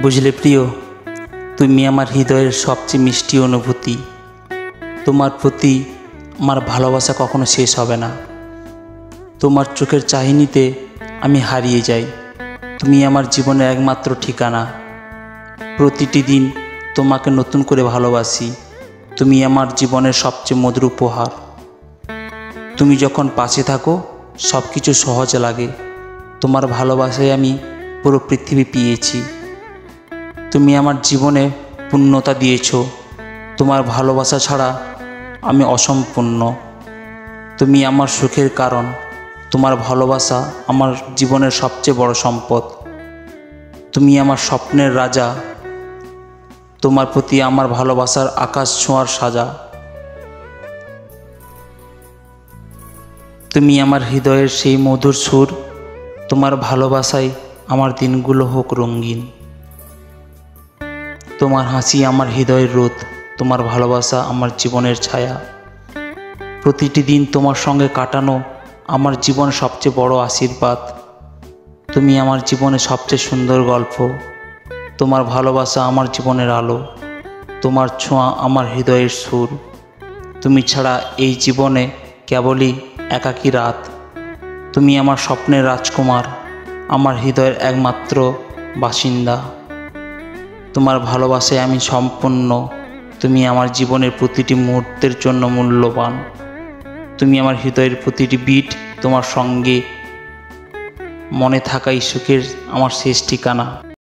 বুঝলে প্রিয়, তুমি আমার হৃদয়ের সবচেয়ে মিষ্টি অনুভূতি। তোমার প্রতি আমার ভালোবাসা কখনো শেষ হবে না। তোমার চোখের চাহনিতে আমি হারিয়ে যাই। তুমি আমার জীবনের একমাত্র ঠিকানা। প্রতিটি দিন তোমাকে নতুন করে ভালোবাসি। তুমি আমার জীবনের সবচেয়ে মধুর উপহার। তুমি যখন পাশে থাকো সব কিছু সহজ লাগে। তোমার ভালোবাসায় আমি পুরো পৃথিবী পেয়েছি। তুমি আমার জীবনে পূর্ণতা দিয়েছ। তোমার ভালোবাসা ছাড়া আমি অসম্পূর্ণ। তুমি আমার সুখের কারণ। তোমার ভালোবাসা আমার জীবনের সবচেয়ে বড় সম্পদ। তুমি আমার স্বপ্নের রাজা। তোমার প্রতি আমার ভালোবাসার আকাশ ছোঁয়ার সাজা। তুমি আমার হৃদয়ের সেই মধুর সুর। তোমার ভালোবাসায় আমার দিনগুলো হোক রঙিন। তোমার হাসি আমার হৃদয়ের রোদ। তোমার ভালোবাসা আমার জীবনের ছায়া। প্রতিটি দিন তোমার সঙ্গে কাটানো আমার জীবন সবচেয়ে বড় আশীর্বাদ। তুমি আমার জীবনে সবচেয়ে সুন্দর গল্প। তোমার ভালোবাসা আমার জীবনের আলো। তোমার ছোঁয়া আমার হৃদয়ের সুর। তুমি ছাড়া এই জীবনে কেবলই একাকী রাত। তুমি আমার স্বপ্নের রাজকুমার, আমার হৃদয়ের একমাত্র বাসিন্দা। তোমার ভালোবাসায় আমি সম্পূর্ণ। তুমি আমার জীবনের প্রতিটি মুহূর্তের জন্য মূল্যবান। তুমি আমার হৃদয়ের প্রতিটি বিট। তোমার সঙ্গে মনে থাকাই সুখের আমার শেষ ঠিকানা।